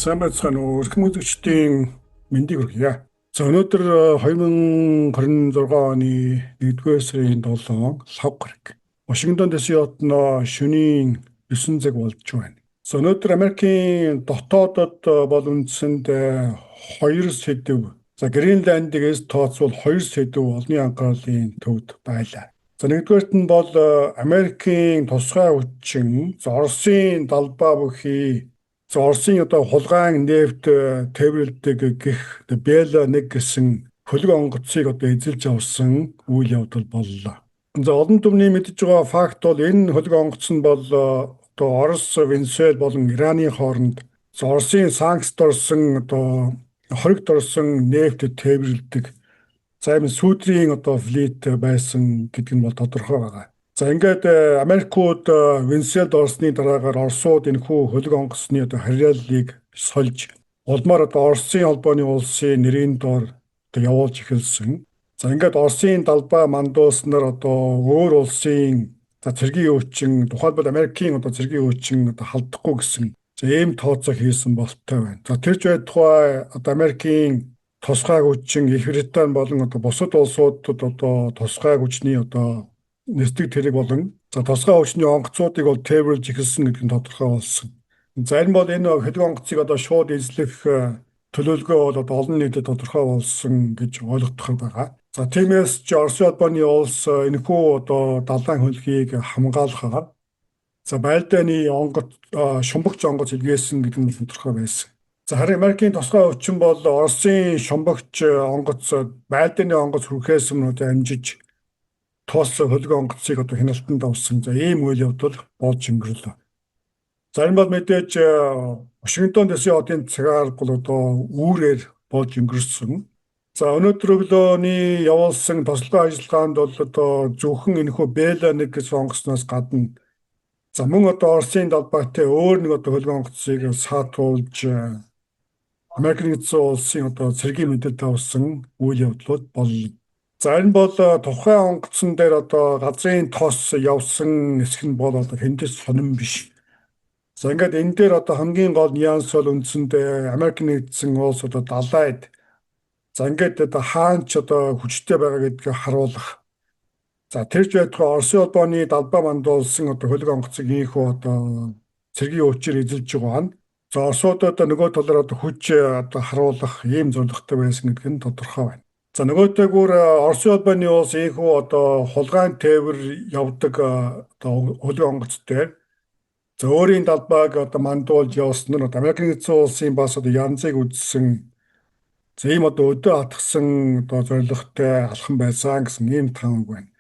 Сайн байцгаана уу? Эрхэм үзэгчдийн мэндийг хүргье. За өнөөдөр 2026 оны 1-р сарын 7 лав гараг. Вашингтон дэсийн хотноо шөнийн 9 цаг болж байна. За өнөөдөр Америкийн дотоодод бол үндсэндээ 2 сэдв. За Гренландыгээс тооцвол 2 сэдв олонний анхаарлын төвд байлаа. За нэгдүгээрт нь бол Америкийн тусгай хүчин, Оросын далбаа бүхий Оросын хулгайн нефт тээвэрлэдэг гэх Бел-1 гэсэн хөлөг онгоцыг эзэлж авсан үйл явдал боллоо. За олон түмний мэдж байгаа факт бол энэ хөлөг онгоц нь бол Орос, Венесуэл болон Ираны хооронд Оросын санкцд орсон хоригд орсон нефт тээвэрлэдэг зарим сүүдрийн флит байсан гэдэг нь бол тодорхой байгаа. За ингээд Америкууд Венесуэлд орсны дараагаар Оросууд энэхүү хөлөг онгоцны харьяаллыг сольж улмаар Оросын холбооны улсын нэрийн дор явуулж эхэлсэн. За ингээд Оросын далбаа мандуулснаар өөр улсын цэргийн хүчин тухайлбал Америкийн цэргийн хүчин халдахгүй гэсэн ийм тооцоо хийсэн болттой байна. За тэр ч байтугай Америкийн тусгай хүчин Их Британи болон бусад улсуудад тусгай хүчний нисдэг тэрэг болон тусгай хүчний онгоцуудыг тээвэрлж эхэлсэн гэдэг нь тодорхой болсон. За энэ бол энэ хөлөг онгоцыг шууд эзлэх төлөвлөгөө бол олон нийтэд тодорхой болсон гэж ойлгох байгаа. За тиймээс ч Оросын холбооны улс энэхүү далайн хөлгийг хамгаалахаар байлдааны онгоц шумбагч онгоц илгээсэн гэдэг нь тодорхой байсан. За харин Америкийн тусгай хүчин бол Оросын шумбагч онгоц байлдааны онгоц хүрхээс өмнө амжиж тус хөлөг онгоцыг хяналтанд авсан ийм үйл явдал болж өнгөрлөө. За энэ бол мэдээж Вашингтон дэсийн хотын цагаар бол үүрээр болж өнгөрсөн. За өнөөдөр өглөөний явуулсан тослогын ажиллагаанд бол зөвхөн энэхүү Бел-1 гэсэн онгоцноос гадна мөн Оросын далбаатай өөр нэг хөлөг онгоцыг саатуулж Америк нэгдсэн улсын цэргийн мэдээлэл тавьсан үйл явдлууд боллоо. За энэ бол тухайн онгоцон дээр газрын тос явсан хэсэг нь бол хэндэс сонирн биш. За ингээд энэ дээр хамгийн гол нюанс бол үндсэндээ Америк нэгдсэн улс далайд ингээд хаанч хүчтэй байгаа гэдгийг харуулах. За тэр ч байтугай Оросын холбооны далбаа мандуулсан хөлөг онгоцыг ийхүү цэргийн хүчээр эзэлж байгаа нь Оросуудад нөгөө талаар хүч харуулах ийм зорилготой байсан гэдэг нь тодорхой байна. За нөгөөтэйгүр Оросын холбооны улс ийхүү хулгайн тээвэр явдаг хөлөг онгоц дээр өөрийн далбааг мандуулж явсан нь Америк нэгдсэн улсын бас янзыг үзсэн ийм өдөө хатгсан зорилготой алхам байсан гэсэн ийм таамаг байна.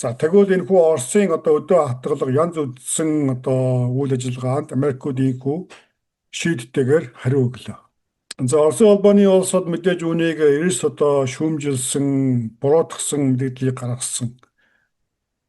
За тэгвэл энэхүү Оросын өдөө хатгалга янз үзсэн үйл ажиллагаанд Америкууд ийхүү шийдтэйгээр хариу өглөө. За Оросын холбооны улсууд мэдээж үүнийг эрс шүүмжилсэн, буруутгасан мэдээллийг гаргасан.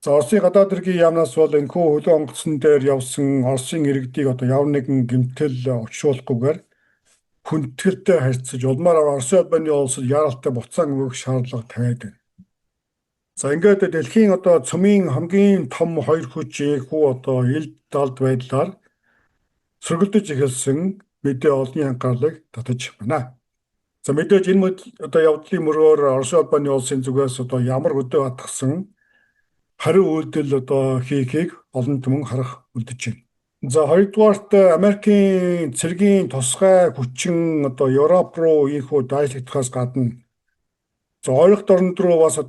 За Оросын гадаад хэргийн яамнаас бол энэхүү хөлөг онгоцон дээр явсан Оросын иргэдийг ямар нэгэн гэмтэл учруулахгүйгээр хүндэтгэлтэй харьцаж улмаар Оросын холбооны улсад яаралтай буцаан өгөх шаардлага тавиад байна. За ингээд дэлхийн цөмийн хамгийн том хоёр хүч ийхүү ил далд байдлаар сөргөлдөж эхэлсэн мэдээ олонний анхаарлыг татаж байна. За мэдээж энэ явдлын мөрөөр Оросын холбооны улсын зүгээс ямар өдөө хатгсан хариу үйлдэл хийхийг олон түмэн харах үлдэж байна. За хоёрдугаарт Америкийн цэргийн тусгай хүчин Европ руу ийхүү дайралтахаас гадна ойролт оронд руу бас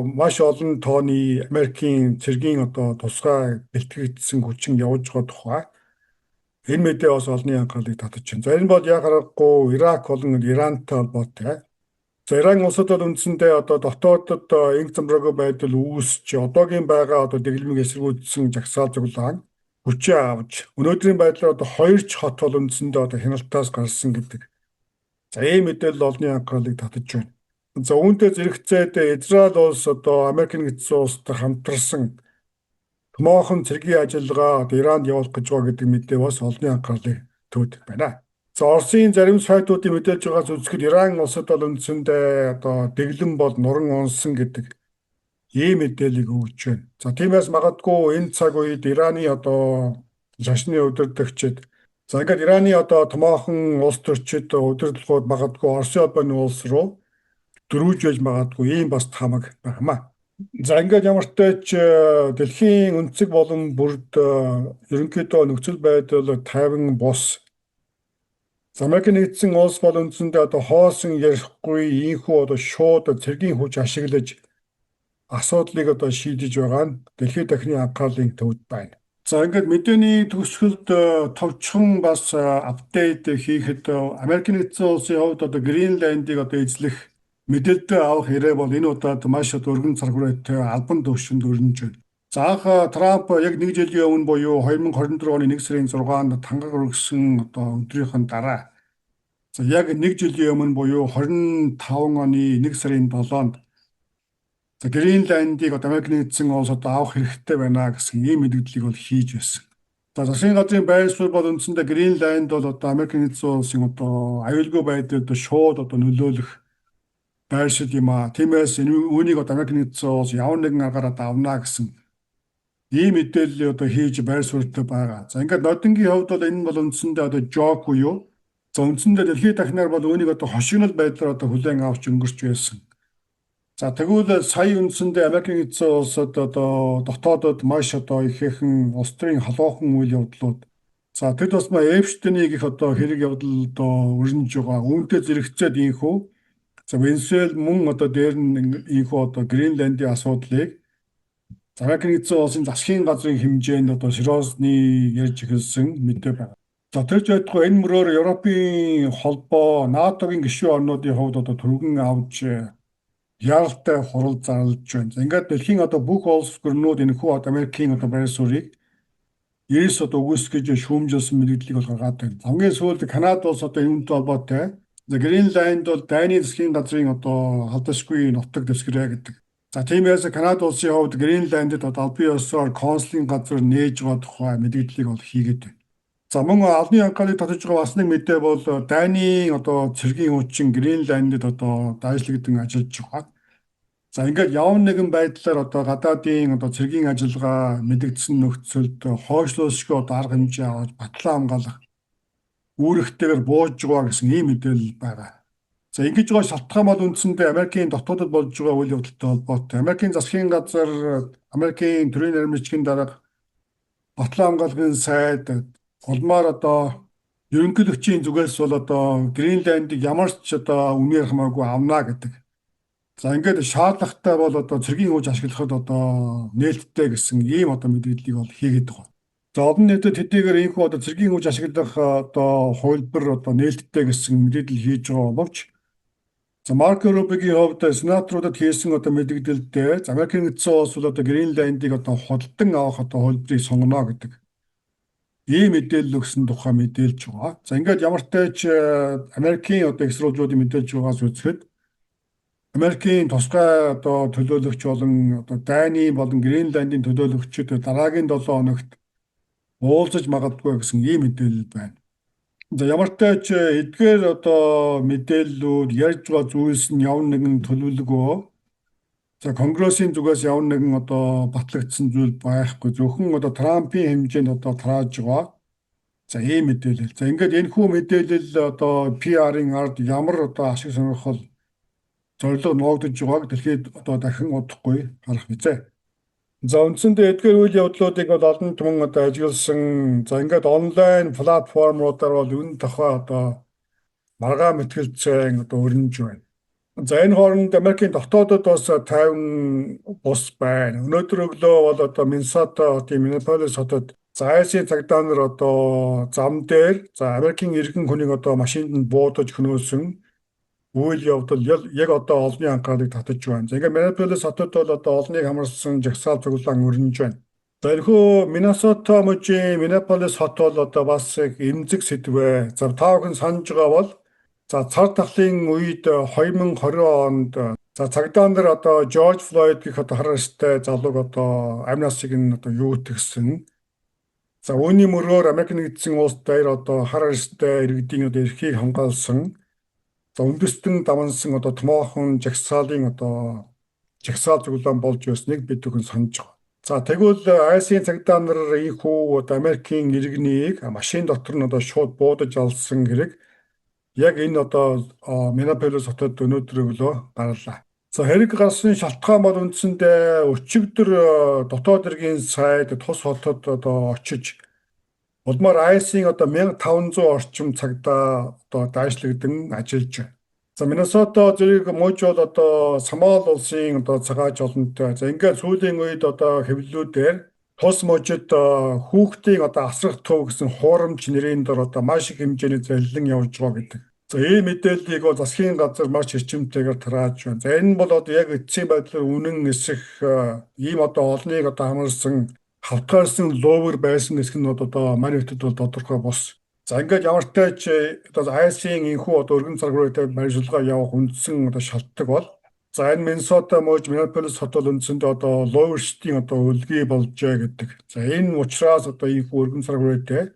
маш олон тооны Америкийн цэргийн тусгай бэлтгэгдсэн хүчин явж байгаа тухай энэ мэдээ бас олонний анхаарлыг татаж байна. За энэ бол яг харахгүй Ирак болон Ирантай холбоотой. За Иран улсад бол үндсэндээ дотоодод инх замбраагүй байдал үүсч одоогийн байгаа дэглэмийг эсэргүүцсэн жагсаал цуглаан хүчээ авч өнөөдрийн байдлаар хоёр ч хот бол үндсэндээ хяналтаас гарсан гэдэг. За ийм мэдээлэл олонний анхаарлыг татаж байна. За үүнтэй зэрэгцээд Израиль улс Америк нэгдсэн улстай хамтарсан томоохон цэргийн ажиллагаа Иранд явуулах гэж байгаа гэдэг мэдээ бас олонний анхаарлыг төвөд байна. За Оросын зарим сайтуудын мэдээлж байгаас үзэхэд Иран улсад бол үндсэндээ дэглэм бол нуран унсан гэдэг ийм мэдээллийг өгч байна. За тиймээс магадгүй энэ цаг үед Ираны шашны удирдагчид За ингээд Ираны одоо томоохон улс төрчид удирдлагууд магадгүй Оросын улбаны улс руу дөрвж байж магадгүй ийм бас хамаг байна. За ингээд ямар ч тач дэлхийн өнцөг болон бүрд ерөнхийдөө нөхцөл байдал тайван бус. Америкийн нэгдсэн улс бол үндсэндээ одоо хоосон ярихгүй ийхүү одоо шууд цэргийн хүч ашиглаж асуудлыг одоо шийдэж байгаа нь дэлхийн дахины анхаарлын төвд байна. За ингээд мэдээний төгсгөлд товчхон бас апдейт хийхэд Америкийн нэгдсэн улсын хувьд одоо Гринландыг одоо эзлэх мэдээлэлээ авах хэрэг бол энэ удаад маш өргөн царгуурайтай албан төвшөнд өрнөж байна. За анх Трамп яг нэг жилийн өмнө буюу 2024 оны 1 сарын 6-нд тангаг өргөсөн одоо өдрийнхэн дараа за яг нэг жилийн өмнө буюу 25 оны 1 сарын 7-нд за Гринландыг одоо Америкийн нэгдсэн улс одоо авах хэрэгтэй байна гэсэн ийм мэдээллийг бол хийж байсан. За засгийн газрын байр суурь бол үндсэндээ Гринланд бол одоо Америкийн нэгдсэн улсын одоо аюулгүй байдлыг одоо шууд одоо нөлөөлөх байр суурь юм аа. Тиймээс үүнийг одоо Америкийн нэгдсэн улс ямар нэгэн аргаараа давна гэсэн ийм мэдээлэл одоо хийж байр суурьтай байгаа. За ингээд нодонгийн хувьд бол энэ бол үндсэндээ одоо жок буюу за үндсэндээ дэлхийн дахнаар бол үүнийг одоо хошигнол байдлаар одоо хүлээн авч өнгөрч байсан. За тэгвэл сая үндсэндээ Америкийн нэгдсэн улсад одоо дотоодод маш одоо ихээхэн улс төрийн халуухан үйл явдлууд за тэд бас Эпштейнийг их одоо хэрэг явдал одоо өрнөж байгаа. Үүнтэй зэрэгцээд ийхүү за Венесуэл мөн одоо дээр нь ийхүү одоо Гринландын асуудлыг Америкийн нэгдсэн улсын засгийн газрын хэмжээнд одоо сериосны ярьж эхэлсэн мэдээ байна. За тэрч байтугай энэ мөрөөр Европын холбоо НАТОгийн гишүүн орнуудын хувьд одоо түргэн авч яаралтай хурал зарлж байна. За ингээд дэлхийн одоо бүх улс гүрнүүд энэхүү одоо Америкийн одоо байр суурийг эрс одоо үүсгэж шүүмжилсэн мэдээллийг бол гаргаад байна. Хамгийн сүүлд Канада улс одоо үүнтэй холбоотой. За Гринланд бол дайны засгийн газрын одоо халдашгүй нутаг дэвсгэрээ гэдэг. За тиймээс Канада улсын хувьд Гринландд одоо албан ёсоор консулын газар нээж байгаа тухай мэдээллийг бол хийгээд байна. За мөн албаны анхаарлыг татаж байгаа бас нэг мэдээ бол дайны одоо цэргийн хүчин Гринландд одоо дайжлагдсан ажиллаж байгаа. За ингээд явна нэгэн байдлаар одоо гадаадын одоо цэргийн ажиллагаа мэдэгдсэн нөхцөлд хойшлуулшгүй одоо арга хэмжээ аваад батлан хамгаалах үүрэгтэйгээр бууж байгаа гэсэн ийм мэдээлэл байгаа. За ингэж байгаа шалтгаан бол үндсэндээ Америкийн дотоодод болж байгаа үйл явдалтай холбоотой. Америкийн засгийн газар, Америкийн төрийн нарийн дарга, батлан хамгаалгын сайд улмаар одоо ерөнхийлөгчийн зүгээс бол одоо Гринландыг ямар ч одоо үнээр хамаагүй авна гэдэг. За ингээд шаардлагатай бол одоо цэргийн хүч ашиглахад одоо нээлттэй гэсэн ийм одоо мэдээллийг бол хийгээд байгаа. За олон нийтэд хэдийгээр ийхүү одоо цэргийн хүч ашиглах одоо хувилбар одоо нээлттэй гэсэн мэдээлэл хийж байгаа боловч за Марко Рубигийн хувьд сенаторуудад хийсэн одоо мэдээлэлдээ Америкийн нэгдсэн улс бол одоо Гринландыг одоо худалдан авах одоо хувилбарыг сонгоно гэдэг ийм мэдээлэл өгсөн тухай мэдээлж байгаа. За ингээд ямар ч тач Америкийн одоо их сурвалжуудын мэдээлж байгаас үзэхэд Америкийн тусгай одоо төлөөлөгч болон одоо дайны болон Гринландын төлөөлөгчид дараагийн 7 хоногт уулзаж магадгүй гэсэн ийм мэдээлэл байна. За ямар ч тач эдгээр одоо мэдээллүүд ярьж байгаа зүйлс нь явна нэгэн төлөвлөгөө. За Конгрессийн зүгээс явна нэгэн одоо батлагдсан зүйл байхгүй. Зөвхөн одоо Трампын хэмжээнд одоо тарааж байгаа. За ийм мэдээлэл. За ингээд энэхүү мэдээлэл одоо PR-ын ард ямар одоо ашиг сонирхол зорилго нуугдж байгааг дэлхийд одоо дахин удахгүй харах визээ. За үндсэндээ эдгээр үйл явдлуудыг бол олон түмэн одоо ажигласан. За ингээд онлайн платформудаар бол энэ тухай одоо маргаан мэтгэлцэн одоо өрнөж байна. За энэ хооронд Америкийн дотоодод бас тайван бус байна. Өнөөдөр өглөө бол одоо Миннесота хотын Миннеаполис хотод за Айсийн цагдаа нар одоо зам дээр за Америкийн иргэн хүнийг одоо машинд нь буудаж хөнөөсөн үйл явдал яг одоо олонний анхаарлыг татаж байна. За ингээд Миннеаполис хотод бол одоо олныг хамарсан жагсаал цуглаан өрнөж байна. За энэхүү Миннесота мужийн Миннеаполис хот бол одоо бас эмзэг сэдвээ. За та бүхэн санаж байгаа бол за цар тахлын үед 2020 онд за цагдаа нар одоо Жорж Флойд гэх одоо хараарчтай залууг одоо амь насыг нь одоо юу итгэсэн. За үүний мөрөөр Америк нэгдсэн улс дээр одоо хараарчтай иргэдийн одоо эрхийг хамгаалсан. За үндэстэн давансан одоо томоохон жагсаал цуглаан болж байсныг бид бүхэн санаж байгаа. За тэгвэл Айсийн цагдаа нар ийхүү одоо Америкийн иргэнийг машин дотор нь одоо шууд буудаж алсан хэрэг яг энэ одоо Миннеаполис хотод өнөөдөр өглөө гарлаа. За хэрэг гарсан шалтгаан бол үндсэндээ өчигдөр дотоод хэргийн сайд тус хотод одоо очиж улмаар Айсийн одоо 1500 орчим цагдаа одоо дайшлагдсан ажиллаж байна. За Миннесота зэрэг мужи бол одоо Сомали улсын одоо цагааж олонтой. За ингээд сүүлийн үед одоо хэвлэлүүдээр тус мужид хүүхдийн одоо асрах төв гэсэн хуурамч нэрийн дор одоо маш их хэмжээний залилан явж байгаа гэдэг. За ийм мэдээллийг бол засгийн газар маш эрчимтэйгээр тарааж байна. За энэ бол одоо яг эцсийн байдлаар үнэн эсэх ийм одоо олныг одоо хамарсан хавтгаарсан ловер байсан гэсэн нь одоо манай хэвтед бол тодорхой бос. За ингээд ямар ч тач одоо Айсийн энхүү одоо өргөн цагруутай барилгалгаа явах үндсэн одоо шалтгаан бол за энэ Миннесота мужи Миннеаполис хот бол үндсэндээ одоо ловерштийн одоо үлгий болжээ гэдэг. За энэ учраас одоо энхүү өргөн цагруутай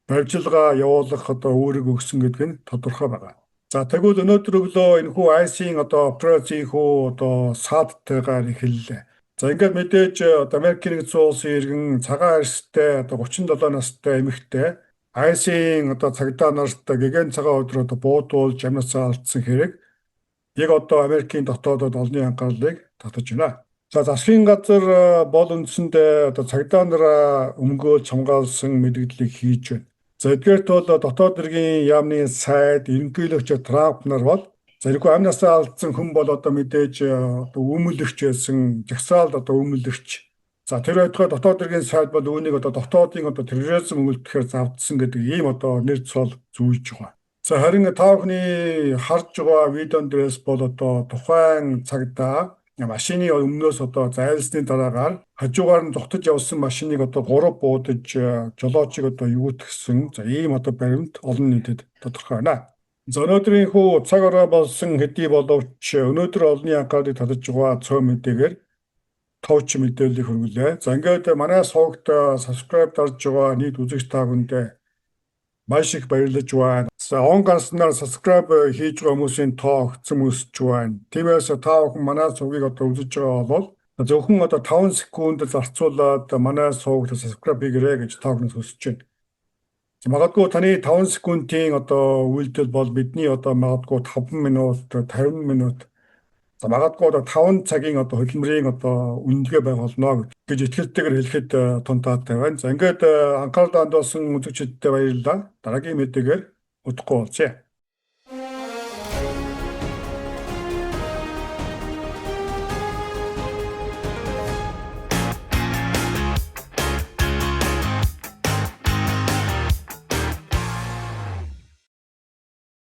барилгалгаа явуулах одоо үүрэг өгсөн гэдэг нь тодорхой байна. За тэгвэл өнөөдөр өглөө энэхүү Айсийн одоо операцийнхүү одоо саадтайгаар эхэллээ. За ингээд мэдээж одоо Америкийн нэгдсэн улсын иргэн цагаан арьстай одоо 37 настай эмэгтэй Айсийн одоо цагдаа нарт гэгэн цагаан өдрөө одоо буудуулж амнасаа алдсан хэрэг яг одоо Америкийн дотоодод олонний анхаарлыг татаж байна. За засгийн газар бол үндсэндээ одоо цагдаа нараа өмгөөлж хамгаалсан мэдээллийг хийж байна. За эдгээрт бол дотоод хэргийн яамны сайд ерөнхийлөгч Трамп нар бол зэрэггүй амнасаа алдсан хүн бол одоо мэдээж одоо өмөлөгч байсан, жагсаалд одоо өмөлөгч. За тэр байтугай дотоод хэргийн сайд бол үүнийг одоо дотоодын одоо терроризм үйлдэхээр завдсан гэдэг ийм одоо нэр цол зүүж байгаа. За харин та бүхний харж байгаа видеон дээрээс бол одоо тухайн цагдаа машины өмнөөс одоо зайлсны дараагаар хажуугаар нь зогтож явсан машиныг одоо 3 буудаж жолоочийг одоо юутгсан. За ийм одоо баримт олон нийтэд тодорхой байна. За өнөөдрийн хүү цаг орой болсон хэдий боловч өнөөдөр олонний анхаарлыг татаж байгаа цөм мэдээгээр товч мэдээллийг хөрвүүлээ. За ингээд манай сувагт subscribe дарж байгаа нийт үзэгч та бүхэндээ маш их баярлаж байна. За он гарснаар subscribe хийж байгаа хүмүүсийн тоо өгсөн өсөж байна. Тиймээс та бүхэн манай сувгийг одоо үзэж байгаа бол зөвхөн одоо 5 секунд зарцуулаад манай сувагт subscribe хийгээрэй гэж та бүхнээс хүсэж байна. Магадгүй таны 5 секундын одоо үйлдэл бол бидний одоо магадгүй 5 минут, 50 минут за магадгүй одоо 5 цагийн одоо хөдөлмөрийн одоо үндэгэ байх болно гэж итгэлтэйгээр хэлэхэд тунтаатай байна. За ингээд анхаарал хандуулсан үзэгчдтэй баярлалаа. Дараагийн мэдээгээр удахгүй болцъя.